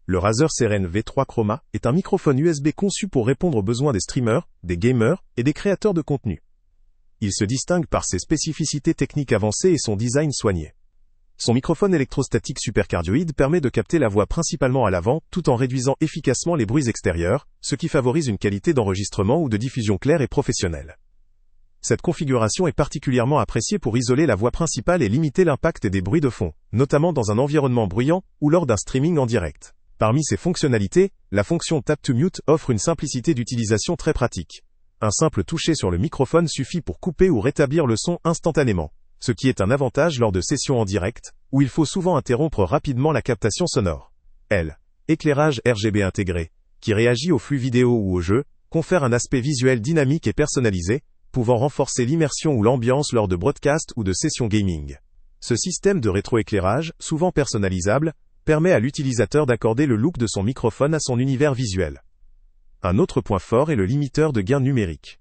Le Razer Seren V3 Chroma est un microphone USB conçu pour répondre aux besoins des streamers, des gamers et des créateurs de contenu. Il se distingue par ses spécificités techniques avancées et son design soigné. Son microphone électrostatique supercardioïde permet de capter la voix principalement à l'avant, tout en réduisant efficacement les bruits extérieurs, ce qui favorise une qualité d'enregistrement ou de diffusion claire et professionnelle. Cette configuration est particulièrement appréciée pour isoler la voix principale et limiter l'impact des bruits de fond, notamment dans un environnement bruyant ou lors d'un streaming en direct. Parmi ses fonctionnalités, la fonction Tap to Mute offre une simplicité d'utilisation très pratique. Un simple toucher sur le microphone suffit pour couper ou rétablir le son instantanément, ce qui est un avantage lors de sessions en direct, où il faut souvent interrompre rapidement la captation sonore. Éclairage RGB intégré, qui réagit au flux vidéo ou au jeu, confère un aspect visuel dynamique et personnalisé, pouvant renforcer l'immersion ou l'ambiance lors de broadcasts ou de sessions gaming. Ce système de rétroéclairage, souvent personnalisable, permet à l'utilisateur d'accorder le look de son microphone à son univers visuel. Un autre point fort est le limiteur de gain numérique.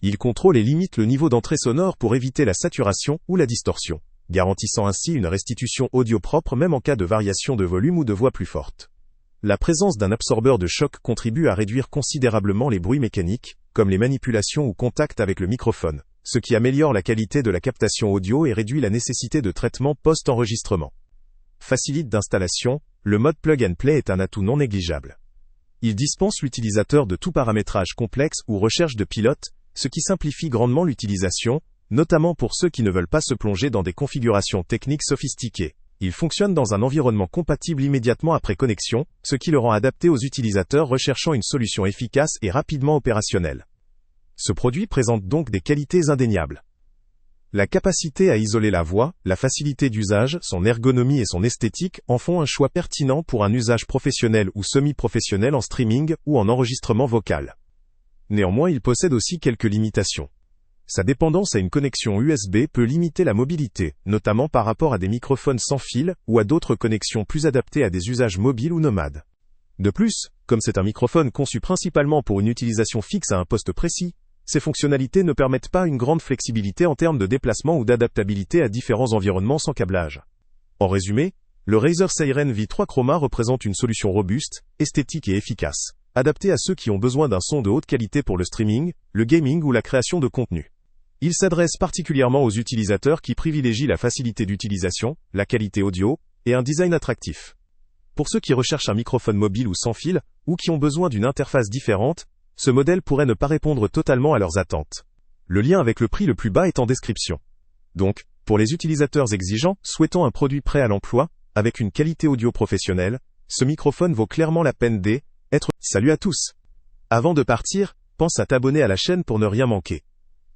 Il contrôle et limite le niveau d'entrée sonore pour éviter la saturation ou la distorsion, garantissant ainsi une restitution audio propre même en cas de variation de volume ou de voix plus forte. La présence d'un absorbeur de choc contribue à réduire considérablement les bruits mécaniques, comme les manipulations ou contacts avec le microphone, ce qui améliore la qualité de la captation audio et réduit la nécessité de traitement post-enregistrement. Facilite d'installation, le mode plug and play est un atout non négligeable. Il dispense l'utilisateur de tout paramétrage complexe ou recherche de pilote, ce qui simplifie grandement l'utilisation, notamment pour ceux qui ne veulent pas se plonger dans des configurations techniques sophistiquées. Il fonctionne dans un environnement compatible immédiatement après connexion, ce qui le rend adapté aux utilisateurs recherchant une solution efficace et rapidement opérationnelle. Ce produit présente donc des qualités indéniables. La capacité à isoler la voix, la facilité d'usage, son ergonomie et son esthétique en font un choix pertinent pour un usage professionnel ou semi-professionnel en streaming ou en enregistrement vocal. Néanmoins, il possède aussi quelques limitations. Sa dépendance à une connexion USB peut limiter la mobilité, notamment par rapport à des microphones sans fil ou à d'autres connexions plus adaptées à des usages mobiles ou nomades. De plus, comme c'est un microphone conçu principalement pour une utilisation fixe à un poste précis, ces fonctionnalités ne permettent pas une grande flexibilité en termes de déplacement ou d'adaptabilité à différents environnements sans câblage. En résumé, le Razer Seren V3 Chroma représente une solution robuste, esthétique et efficace, adaptée à ceux qui ont besoin d'un son de haute qualité pour le streaming, le gaming ou la création de contenu. Il s'adresse particulièrement aux utilisateurs qui privilégient la facilité d'utilisation, la qualité audio, et un design attractif. Pour ceux qui recherchent un microphone mobile ou sans fil, ou qui ont besoin d'une interface différente, ce modèle pourrait ne pas répondre totalement à leurs attentes. Le lien avec le prix le plus bas est en description. Donc, pour les utilisateurs exigeants, souhaitant un produit prêt à l'emploi, avec une qualité audio professionnelle, ce microphone vaut clairement la peine d'être. Salut à tous! Avant de partir, pense à t'abonner à la chaîne pour ne rien manquer.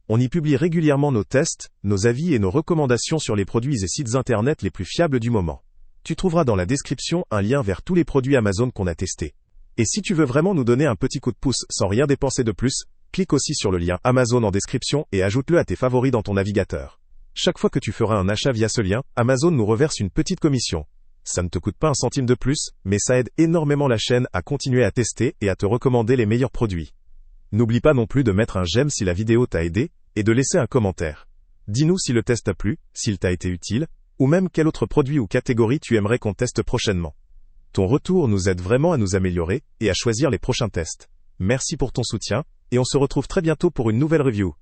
On y publie régulièrement nos tests, nos avis et nos recommandations sur les produits et sites internet les plus fiables du moment. Tu trouveras dans la description un lien vers tous les produits Amazon qu'on a testés. Et si tu veux vraiment nous donner un petit coup de pouce sans rien dépenser de plus, clique aussi sur le lien Amazon en description et ajoute-le à tes favoris dans ton navigateur. Chaque fois que tu feras un achat via ce lien, Amazon nous reverse une petite commission. Ça ne te coûte pas un centime de plus, mais ça aide énormément la chaîne à continuer à tester et à te recommander les meilleurs produits. N'oublie pas non plus de mettre un j'aime si la vidéo t'a aidé, et de laisser un commentaire. Dis-nous si le test t'a plu, s'il t'a été utile, ou même quel autre produit ou catégorie tu aimerais qu'on teste prochainement. Ton retour nous aide vraiment à nous améliorer, et à choisir les prochains tests. Merci pour ton soutien, et on se retrouve très bientôt pour une nouvelle review.